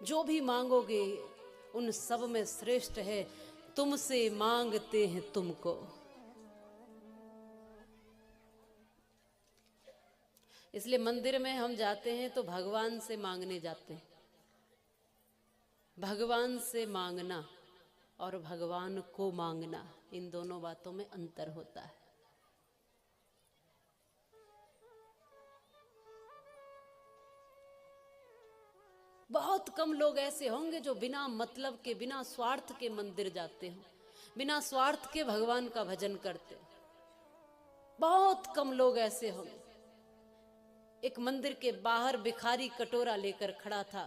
जो भी मांगोगे उन सब में श्रेष्ठ है, तुमसे मांगते हैं तुमको। इसलिए मंदिर में हम जाते हैं तो भगवान से मांगने जाते हैं। भगवान से मांगना और भगवान को मांगना, इन दोनों बातों में अंतर होता है। बहुत कम लोग ऐसे होंगे जो बिना मतलब के, बिना स्वार्थ के मंदिर जाते हों, बिना स्वार्थ के भगवान का भजन करते। बहुत कम लोग ऐसे होंगे। एक मंदिर के बाहर भिखारी कटोरा लेकर खड़ा था।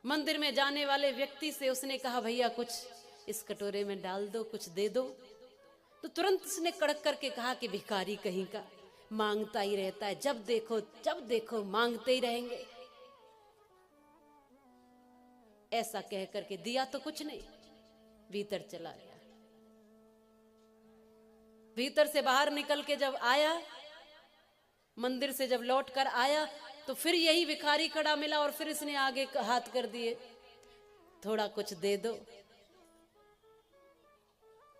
मंदिर में जाने वाले व्यक्ति से उसने कहा, भैया कुछ इस कटोरे में डाल दो, कुछ दे दो। तो तुरंत उसने कड़क करके कहा कि भिखारी कहीं का, मांगता ही रहता है, जब देखो मांगते ही रहेंगे। ऐसा कह करके दिया तो कुछ नहीं, भीतर चला गया। भीतर से बाहर निकल के जब आया, मंदिर से जब लौट कर आया, तो फिर यही भिखारी खड़ा मिला और फिर इसने आगे हाथ कर दिए, थोड़ा कुछ दे दो।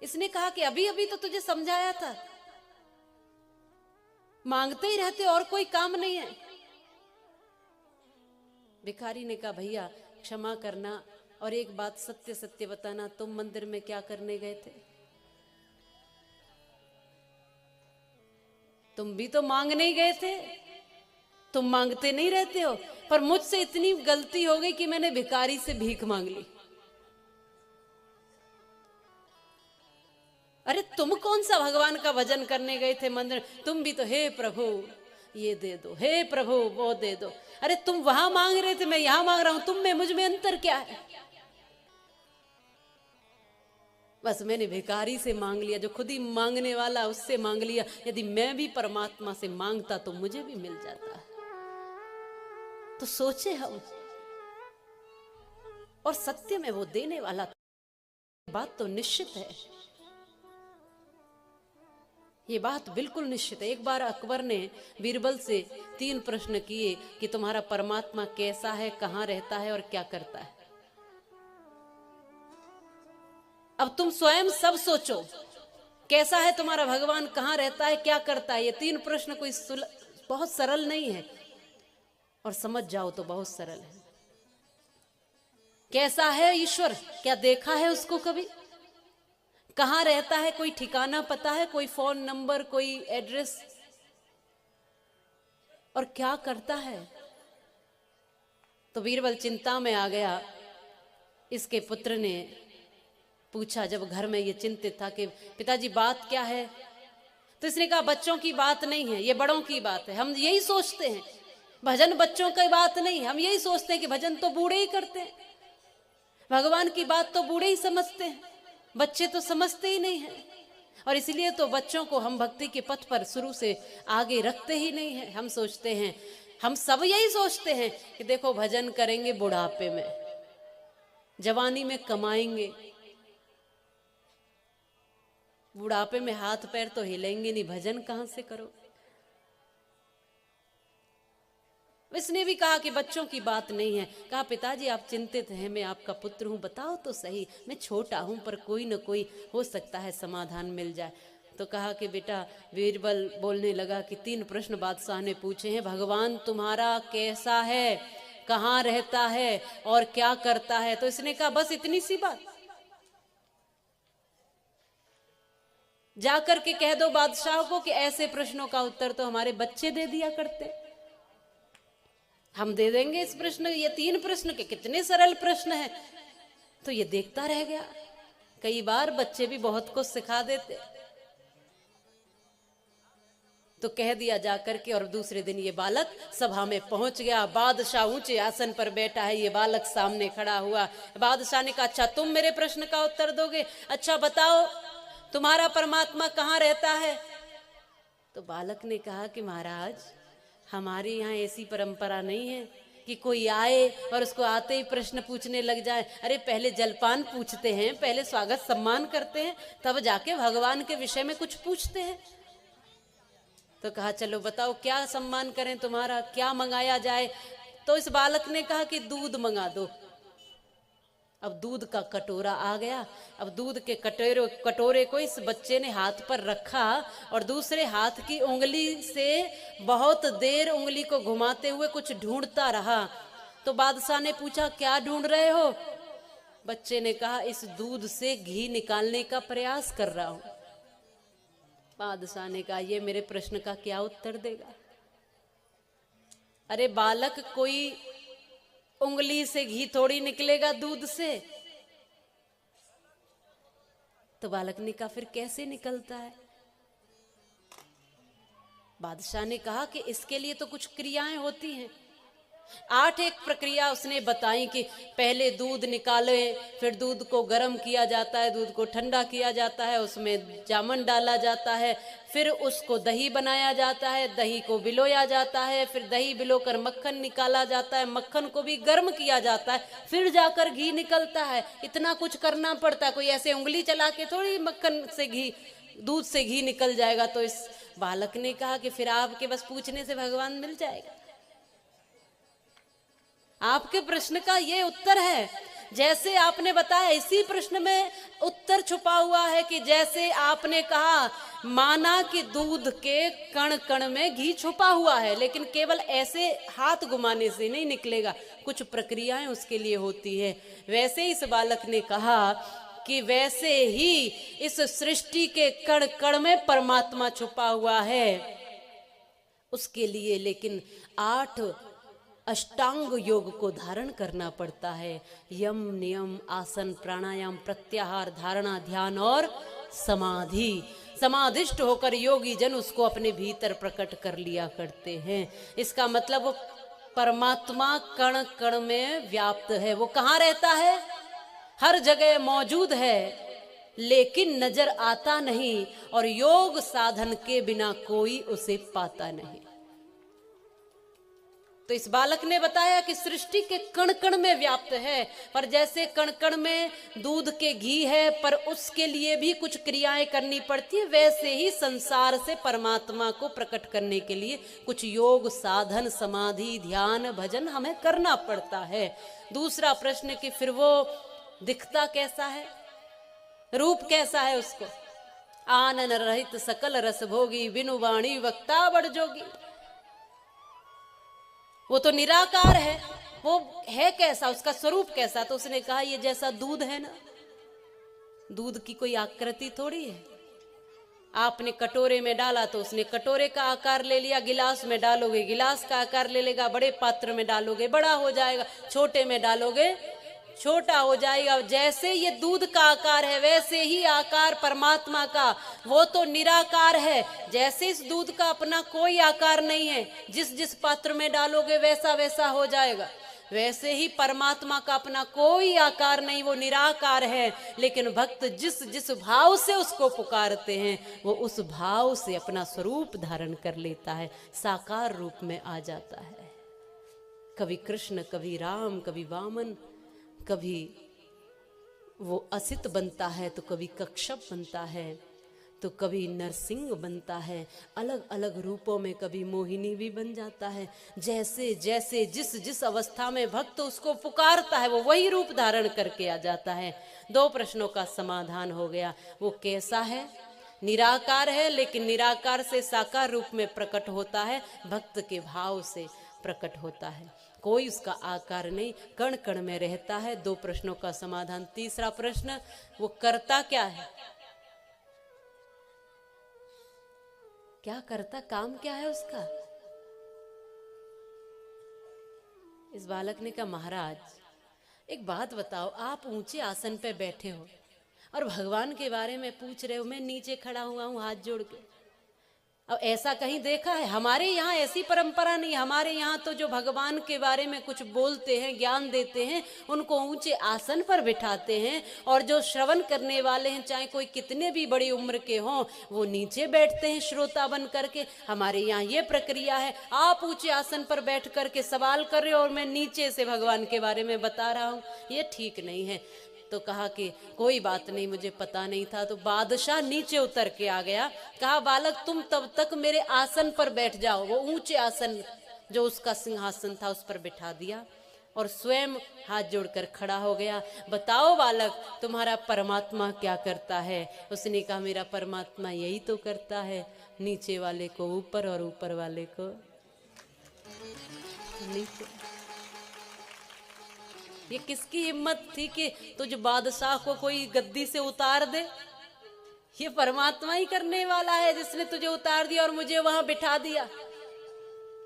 इसने कहा कि अभी अभी तो तुझे समझाया था, मांगते ही रहते और कोई काम नहीं है। भिखारी ने कहा, भैया क्षमा करना और एक बात सत्य सत्य बताना, तुम मंदिर में क्या करने गए थे? तुम भी तो मांगने ही गए थे, तुम मांगते नहीं रहते हो। पर मुझसे इतनी गलती हो गई कि मैंने भिखारी से भीख मांग ली। अरे तुम कौन सा भगवान का भजन करने गए थे मंदिर? तुम भी तो हे प्रभु ये दे दो, हे प्रभु वो दे दो। अरे तुम वहां मांग रहे थे, मैं यहां मांग रहा हूं, तुम में मुझ में अंतर क्या है? बस मैंने भिखारी से मांग लिया, जो खुद ही मांगने वाला उससे मांग लिया। यदि मैं भी परमात्मा से मांगता तो मुझे भी मिल जाता। तो सोचे हम, और सत्य में वो देने वाला, बात तो निश्चित है, ये बात बिल्कुल निश्चित है। एक बार अकबर ने बीरबल से 3 प्रश्न किए कि तुम्हारा परमात्मा कैसा है, कहां रहता है और क्या करता है। अब तुम स्वयं सब सोचो, कैसा है तुम्हारा भगवान, कहां रहता है, क्या करता है। ये 3 प्रश्न कोई बहुत सरल नहीं है, और समझ जाओ तो बहुत सरल है। कैसा है ईश्वर, क्या देखा है उसको कभी? कहां रहता है, कोई ठिकाना पता है, कोई फोन नंबर, कोई एड्रेस? और क्या करता है? तो बीरबल चिंता में आ गया। इसके पुत्र ने पूछा, जब घर में ये चिंतित था कि पिताजी बात क्या है, तो इसने कहा बच्चों की बात नहीं है, ये बड़ों की बात है। हम यही सोचते हैं भजन बच्चों की बात नहीं है, हम यही सोचते हैं कि भजन तो बूढ़े ही करते हैं, भगवान की बात तो बूढ़े ही समझते हैं, बच्चे तो समझते ही नहीं हैं। और इसलिए तो बच्चों को हम भक्ति के पथ पर शुरू से आगे रखते ही नहीं हैं। हम सोचते हैं, हम सब यही सोचते हैं कि देखो भजन करेंगे बुढ़ापे में, जवानी में कमाएंगे, बुढ़ापे में हाथ पैर तो हिलेंगे नहीं, भजन कहां से करो। इसने भी कहा कि बच्चों की बात नहीं है। कहा पिताजी आप चिंतित हैं, मैं आपका पुत्र हूं, बताओ तो सही, मैं छोटा हूं पर कोई न कोई हो सकता है समाधान मिल जाए। तो कहा कि बेटा, बीरबल बोलने लगा कि 3 प्रश्न बादशाह ने पूछे हैं, भगवान तुम्हारा कैसा है, कहाँ रहता है और क्या करता है। तो इसने कहा बस इतनी सी बात, जाकर के कह दो बादशाह को कि ऐसे प्रश्नों का उत्तर तो हमारे बच्चे दे दिया करते, हम दे देंगे इस प्रश्न। ये 3 प्रश्न के कितने सरल प्रश्न हैं। तो ये देखता रह गया। कई बार बच्चे भी बहुत कुछ सिखा देते। तो कह दिया जाकर के, और दूसरे दिन ये बालक सभा में पहुंच गया। बादशाह ऊंचे आसन पर बैठा है, ये बालक सामने खड़ा हुआ। बादशाह ने कहा अच्छा तुम मेरे प्रश्न का उत्तर दोगे, अच्छा बताओ तुम्हारा परमात्मा कहाँ रहता है। तो बालक ने कहा कि महाराज हमारे यहाँ ऐसी परंपरा नहीं है कि कोई आए और उसको आते ही प्रश्न पूछने लग जाए। अरे पहले जलपान पूछते हैं, पहले स्वागत सम्मान करते हैं, तब जाके भगवान के विषय में कुछ पूछते हैं। तो कहा चलो बताओ क्या सम्मान करें तुम्हारा, क्या मंगाया जाए, तो इस बालक ने कहा कि दूध मंगा दो। अब दूध का कटोरा आ गया। अब दूध के कटोरे को इस बच्चे ने हाथ पर रखा और दूसरे हाथ की उंगली से बहुत देर उंगली को घुमाते हुए कुछ ढूंढता रहा। तो बादशाह ने पूछा, क्या ढूंढ रहे हो? बच्चे ने कहा, इस दूध से घी निकालने का प्रयास कर रहा हूं। बादशाह ने कहा, ये मेरे प्रश्न का क्या उत्तर देगा? अरे बालक, कोई उंगली से घी थोड़ी निकलेगा दूध से। तो बालक ने कहा, फिर कैसे निकलता है? बादशाह ने कहा कि इसके लिए तो कुछ क्रियाएं होती हैं। 8 एक प्रक्रिया उसने बताई कि पहले दूध निकाले, फिर दूध को गर्म किया जाता है, दूध को ठंडा किया जाता है, उसमें जामन डाला जाता है, फिर उसको दही बनाया जाता है, दही को बिलोया जाता है, फिर दही बिलोकर मक्खन निकाला जाता है, मक्खन को भी गर्म किया जाता है, फिर जाकर घी निकलता है। इतना कुछ करना पड़ता है, कोई ऐसे उंगली चला के थोड़ी मक्खन से घी, दूध से घी निकल जाएगा। तो इस बालक ने कहा कि फिर आपके बस पूछने से भगवान मिल जाएगा? आपके प्रश्न का ये उत्तर है। जैसे आपने बताया, इसी प्रश्न में उत्तर छुपा हुआ है कि जैसे आपने कहा, माना कि दूध के कण कण में घी छुपा हुआ है, लेकिन केवल ऐसे हाथ घुमाने से नहीं निकलेगा, कुछ प्रक्रियाएं उसके लिए होती है। वैसे इस बालक ने कहा कि वैसे ही इस सृष्टि के कण कण में परमात्मा छुपा हुआ है। उसके लिए लेकिन 8 अष्टांग योग को धारण करना पड़ता है। यम, नियम, आसन, प्राणायाम, प्रत्याहार, धारणा, ध्यान और समाधि। समाधिष्ट होकर योगी जन उसको अपने भीतर प्रकट कर लिया करते हैं। इसका मतलब परमात्मा कण कण में व्याप्त है। वो कहाँ रहता है? हर जगह मौजूद है, लेकिन नजर आता नहीं, और योग साधन के बिना कोई उसे पाता नहीं। तो इस बालक ने बताया कि सृष्टि के कण कण में व्याप्त है, पर जैसे कण कण में दूध के घी है, पर उसके लिए भी कुछ क्रियाएं करनी पड़ती है, वैसे ही संसार से परमात्मा को प्रकट करने के लिए कुछ योग साधन, समाधि, ध्यान, भजन हमें करना पड़ता है। दूसरा प्रश्न कि फिर वो दिखता कैसा है, रूप कैसा है उसको? आनन रहित सकल रस भोगी, बिनु वाणी वक्ता बड़ जोगी। वो तो निराकार है, वो है कैसा, उसका स्वरूप कैसा? तो उसने कहा, ये जैसा दूध है ना, दूध की कोई आकृति थोड़ी है। आपने कटोरे में डाला तो उसने कटोरे का आकार ले लिया, गिलास में डालोगे गिलास का आकार ले लेगा, बड़े पात्र में डालोगे बड़ा हो जाएगा, छोटे में डालोगे छोटा हो जाएगा। जैसे ये दूध का आकार है, वैसे ही आकार परमात्मा का, वो तो निराकार है। जैसे इस दूध का अपना कोई आकार नहीं है, जिस जिस पात्र में डालोगे वैसा वैसा हो जाएगा, वैसे ही परमात्मा का अपना कोई आकार नहीं, वो निराकार है। लेकिन भक्त जिस जिस भाव से उसको पुकारते हैं, वो उस भाव से अपना स्वरूप धारण कर लेता है, साकार रूप में आ जाता है। कभी कृष्ण, कभी राम, कभी वामन, कभी वो असित बनता है, तो कभी कच्छप बनता है, तो कभी नरसिंह बनता है। अलग अलग रूपों में कभी मोहिनी भी बन जाता है। जैसे जैसे जिस जिस अवस्था में भक्त उसको पुकारता है, वो वही रूप धारण करके आ जाता है। 2 प्रश्नों का समाधान हो गया। वो कैसा है? निराकार है, लेकिन निराकार से साकार रूप में प्रकट होता है, भक्त के भाव से प्रकट होता है। कोई उसका आकार नहीं, कण कण में रहता है। 2 प्रश्नों का समाधान। तीसरा प्रश्न, वो करता क्या है? क्या करता, काम क्या है उसका? इस बालक ने कहा, महाराज एक बात बताओ, आप ऊंचे आसन पे बैठे हो और भगवान के बारे में पूछ रहे हो, मैं नीचे खड़ा हुआ हूं हाथ जोड़ के। अब ऐसा कहीं देखा है? हमारे यहाँ ऐसी परंपरा नहीं। हमारे यहाँ तो जो भगवान के बारे में कुछ बोलते हैं, ज्ञान देते हैं, उनको ऊंचे आसन पर बिठाते हैं, और जो श्रवण करने वाले हैं, चाहे कोई कितने भी बड़ी उम्र के हों, वो नीचे बैठते हैं श्रोता बन करके। हमारे यहाँ ये प्रक्रिया है, आप ऊंचे आसन पर बैठ करके सवाल कर रहे हो और मैं नीचे से भगवान के बारे में बता रहा हूँ, ये ठीक नहीं है। तो कहा कि कोई बात नहीं, मुझे पता नहीं था। तो बादशाह नीचे उतर के आ गया। कहा, बालक तुम तब तक मेरे आसन पर बैठ जाओ। वो ऊंचे आसन जो उसका सिंहासन था उस पर बिठा दिया और स्वयं हाथ जोड़कर खड़ा हो गया। बताओ बालक, तुम्हारा परमात्मा क्या करता है? उसने कहा, मेरा परमात्मा यही तो करता है, नीचे वाले को ऊपर और ऊपर वाले को नीचे। ये किसकी हिम्मत थी कि तुझ बादशाह को कोई गद्दी से उतार दे? ये परमात्मा ही करने वाला है जिसने तुझे उतार दिया और मुझे वहां बिठा दिया।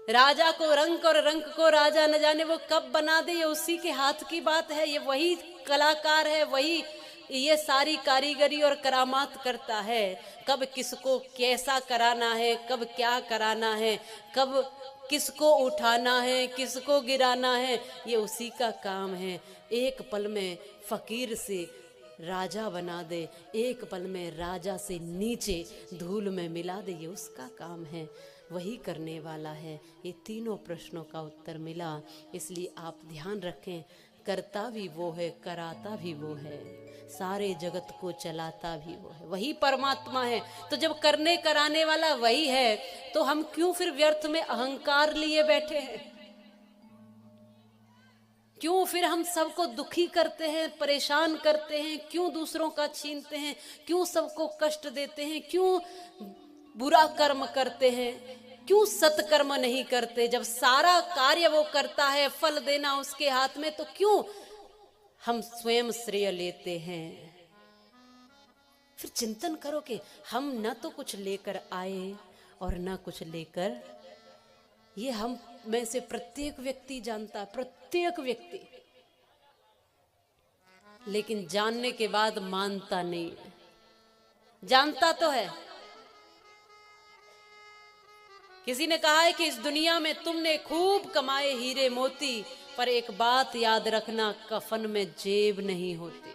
राजा को रंक और रंक को राजा, न जाने वो कब बना दे, ये उसी के हाथ की बात है। ये वही कलाकार है, वही ये सारी कारीगरी और करामात करता है। कब किसको कैसा कराना है, कब क्या कराना है, कब किसको उठाना है, किसको गिराना है, ये उसी का काम है। एक पल में फकीर से राजा बना दे, एक पल में राजा से नीचे धूल में मिला दे, ये उसका काम है, वही करने वाला है। ये तीनों प्रश्नों का उत्तर मिला। इसलिए आप ध्यान रखें, करता भी वो है, कराता भी वो है, सारे जगत को चलाता भी वो है, वही परमात्मा है। तो जब करने कराने वाला वही है, तो हम क्यों फिर व्यर्थ में अहंकार लिए बैठे हैं? क्यों फिर हम सबको दुखी करते हैं, परेशान करते हैं? क्यों दूसरों का छीनते हैं? क्यों सबको कष्ट देते हैं? क्यों बुरा कर्म करते हैं? क्यों सत्कर्म नहीं करते? जब सारा कार्य वो करता है, फल देना उसके हाथ में, तो क्यों हम स्वयं श्रेय लेते हैं? फिर चिंतन करो कि हम न तो कुछ लेकर आए और न कुछ लेकर, ये हम में से प्रत्येक व्यक्ति जानता है, प्रत्येक व्यक्ति, लेकिन जानने के बाद मानता नहीं है। जानता तो है। किसी ने कहा है कि इस दुनिया में तुमने खूब कमाए हीरे मोती, पर एक बात याद रखना, कफन में जेब नहीं होती।